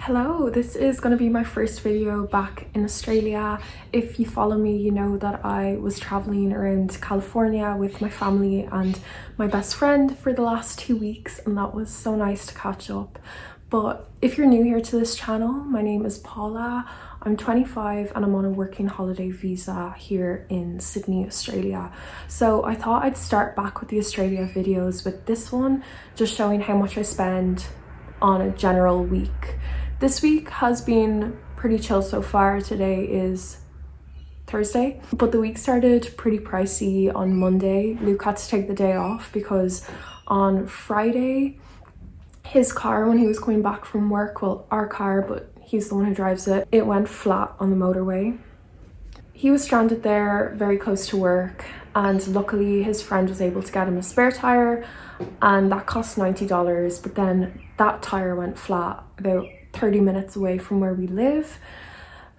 Hello, this is going to be my first video back in Australia. If you follow me, you know that I was traveling around California with my family and my best friend for the last 2 weeks, and that was so nice to catch up. But if you're new here to this channel, my name is Paula. I'm 25 and I'm on a working holiday visa here in Sydney, Australia. So I thought I'd start back with the Australia videos with this one, just showing how much I spend on a general week. This week has been pretty chill so far. Today is Thursday, but the week started pretty pricey on Monday. Luke had to take the day off because on Friday, his car, when he was coming back from work, well, our car, but he's the one who drives it, it went flat on the motorway. He was stranded there very close to work, and luckily his friend was able to get him a spare tire, and that cost $90, but then that tire went flat about 30 minutes away from where we live.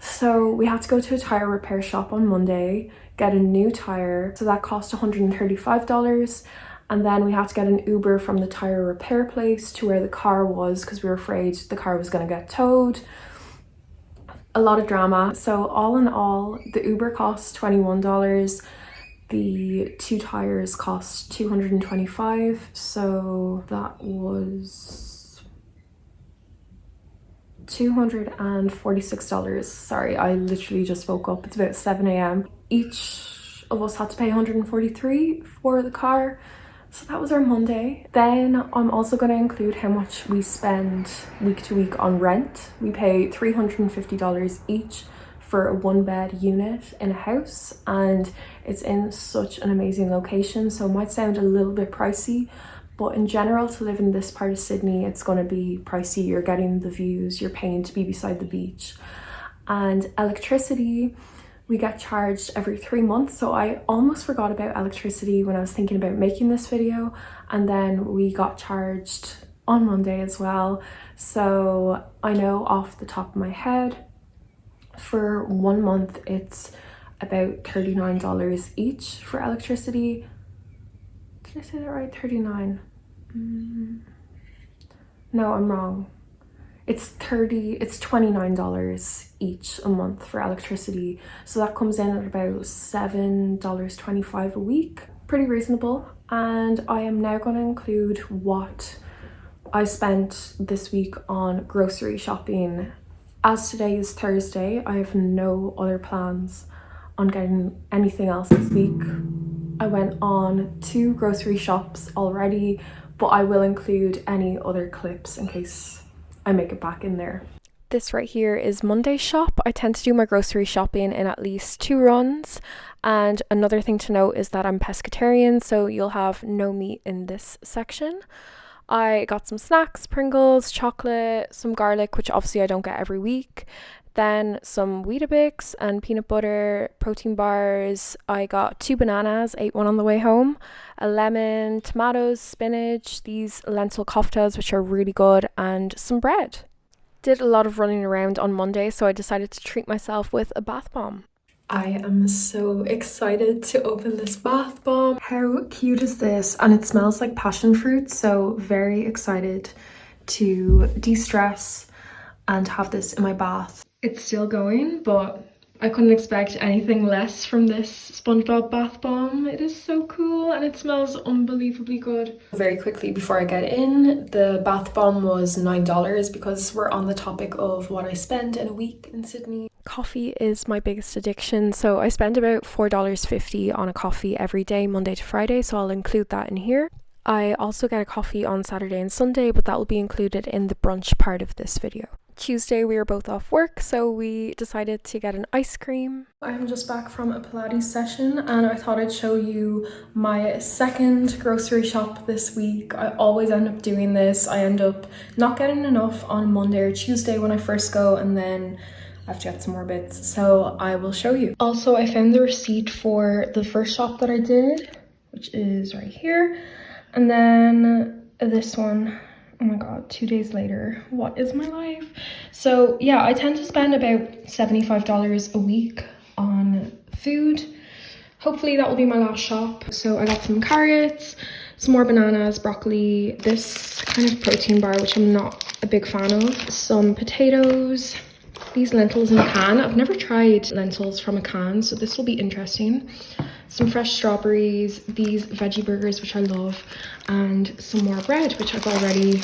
So we had to go to a tire repair shop on Monday, get a new tire, so that cost $135, and then we had to get an Uber from the tire repair place to where the car was because we were afraid the car was going to get towed. A lot of drama. So all in all, the Uber cost $21, the two tires cost $225, so that was $246. Sorry, I literally just woke up. It's about 7 a.m. Each of us had to pay $143 for the car. So that was our Monday. Then I'm also going to include how much we spend week to week on rent. We pay $350 each for a 1-bed unit in a house, and it's in such an amazing location, so it might sound a little bit pricey, but in general, to live in this part of Sydney, it's going to be pricey. You're getting the views, you're paying to be beside the beach. And electricity, we get charged every 3 months. So I almost forgot about electricity when I was thinking about making this video. And then we got charged on Monday as well. So I know off the top of my head, for 1 month, it's about $39 each for electricity. Did I say that right? 39. No, I'm wrong. It's $29 each a month for electricity. So that comes in at about $7.25 a week. Pretty reasonable. And I am now going to include what I spent this week on grocery shopping. As today is Thursday, I have no other plans on getting anything else this week. I went on 2 grocery shops already, but I will include any other clips in case I make it back in there. This right here is Monday's shop. I tend to do my grocery shopping in at least 2 runs. And another thing to note is that I'm pescatarian, so you'll have no meat in this section. I got some snacks, Pringles, chocolate, some garlic, which obviously I don't get every week. Then some Weetabix and peanut butter, protein bars. I got 2 bananas, ate one on the way home, a lemon, tomatoes, spinach, these lentil koftas, which are really good, and some bread. Did a lot of running around on Monday, so I decided to treat myself with a bath bomb. I am so excited to open this bath bomb. How cute is this? And it smells like passion fruit, so very excited to de-stress and have this in my bath. It's still going, but I couldn't expect anything less from this SpongeBob bath bomb. It is so cool and it smells unbelievably good. Very quickly before I get in, the bath bomb was $9 because we're on the topic of what I spend in a week in Sydney. Coffee is my biggest addiction, so I spend about $4.50 on a coffee every day, Monday to Friday, so I'll include that in here. I also get a coffee on Saturday and Sunday, but that will be included in the brunch part of this video. Tuesday we were both off work, so we decided to get an ice cream. I'm just back from a Pilates session and I thought I'd show you my second grocery shop this week. I always end up doing this. I end up not getting enough on Monday or Tuesday when I first go, and then I have to get some more bits, so I will show you. Also, I found the receipt for the first shop that I did, which is right here, and then this one. Oh my god, 2 days later, what is my life? So yeah, I tend to spend about $75 a week on food. Hopefully that will be my last shop. So I got some carrots, some more bananas, broccoli, this kind of protein bar, which I'm not a big fan of. Some potatoes, these lentils in a can. I've never tried lentils from a can, so this will be interesting. Some fresh strawberries, these veggie burgers, which I love, and some more bread, which I've already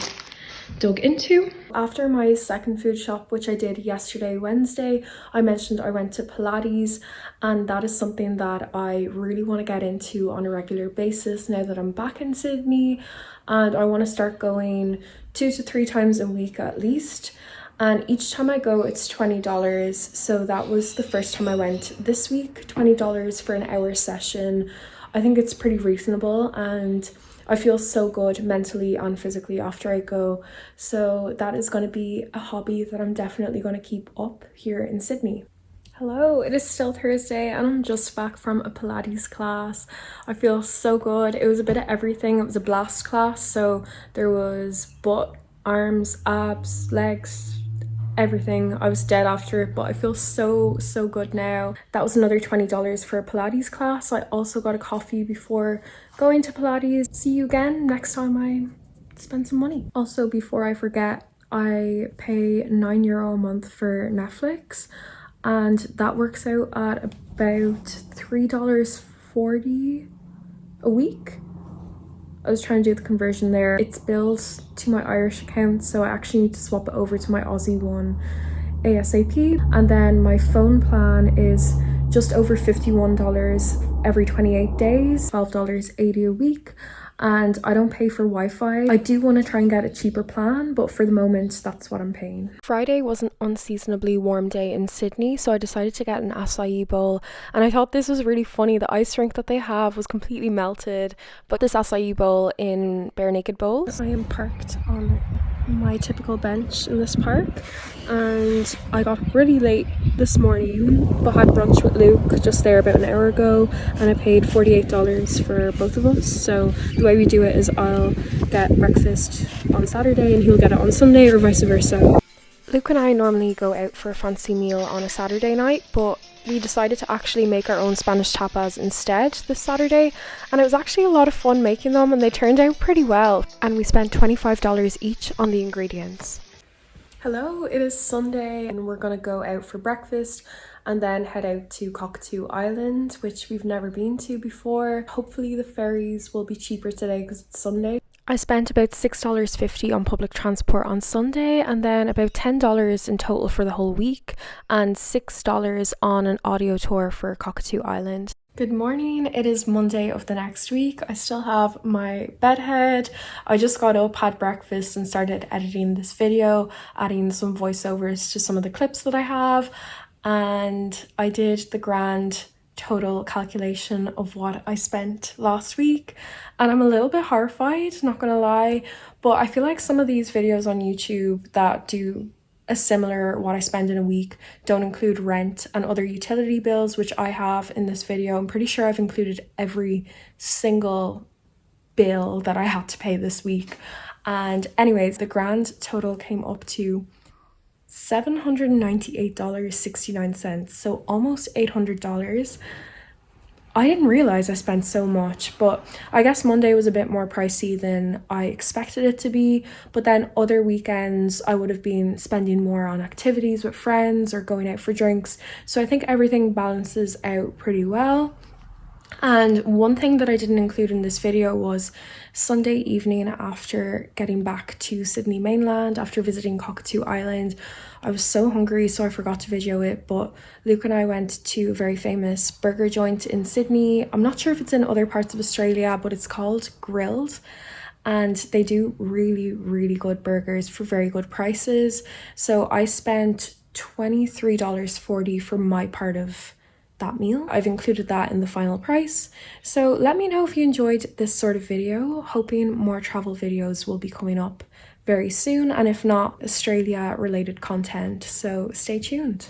dug into. After my second food shop, which I did yesterday, Wednesday, I mentioned I went to Pilates, and that is something that I really want to get into on a regular basis now that I'm back in Sydney, and I want to start going 2 to 3 times a week at least. And each time I go, it's $20. So that was the first time I went this week, $20 for an hour session. I think it's pretty reasonable, and I feel so good mentally and physically after I go. So that is going to be a hobby that I'm definitely going to keep up here in Sydney. Hello, it is still Thursday and I'm just back from a Pilates class. I feel so good. It was a bit of everything. It was a blast class, so there was butt, arms, abs, legs, everything. I was dead after it, but I feel so good now. That was another $20 for a Pilates class. I also got a coffee before going to Pilates. See you again next time I spend some money. Also, before I forget, I pay €9 a month for Netflix, and that works out at about $3.40 a week. I was trying to do the conversion there. It's billed to my Irish account, so I actually need to swap it over to my Aussie one ASAP. And then my phone plan is just over $51 every 28 days, $12.80 a week. And I don't pay for Wi-Fi. I do want to try and get a cheaper plan, but for the moment, that's what I'm paying. Friday was an unseasonably warm day in Sydney, so I decided to get an acai bowl. And I thought this was really funny. The ice rink that they have was completely melted, but this acai bowl in bare naked bowls. I am parked on my typical bench in this park, and I got really late this morning but had brunch with Luke just there about an hour ago, and I paid $48 for both of us. So the way we do it is I'll get breakfast on Saturday and he'll get it on Sunday, or vice versa. Luke and I normally go out for a fancy meal on a Saturday night, but we decided to actually make our own Spanish tapas instead this Saturday, and it was actually a lot of fun making them, and they turned out pretty well, and we spent $25 each on the ingredients. Hello, it is Sunday and we're gonna go out for breakfast and then head out to Cockatoo Island, which we've never been to before. Hopefully the ferries will be cheaper today because it's Sunday. I spent about $6.50 on public transport on Sunday, and then about $10 in total for the whole week, and $6 on an audio tour for Cockatoo Island. Good morning, it is Monday of the next week. I still have my bed head. I just got up, had breakfast and started editing this video, adding some voiceovers to some of the clips that I have, and I did the grand total calculation of what I spent last week, and I'm a little bit horrified, not gonna lie, but I feel like some of these videos on YouTube that do a similar what I spend in a week don't include rent and other utility bills, which I have in this video. I'm pretty sure I've included every single bill that I had to pay this week. And anyways, the grand total came up to $798.69, so almost $800. I didn't realize I spent so much, but I guess Monday was a bit more pricey than I expected it to be, but then other weekends I would have been spending more on activities with friends or going out for drinks, so I think everything balances out pretty well. And one thing that I didn't include in this video was Sunday evening, after getting back to Sydney mainland, after visiting Cockatoo Island, I was so hungry, so I forgot to video it, but Luke and I went to a very famous burger joint in Sydney. I'm not sure if it's in other parts of Australia, but it's called Grilled, and they do really good burgers for very good prices. So I spent $23.40 for my part of that meal. I've included that in the final price. So let me know if you enjoyed this sort of video. Hoping more travel videos will be coming up very soon, and if not, Australia related content, so stay tuned.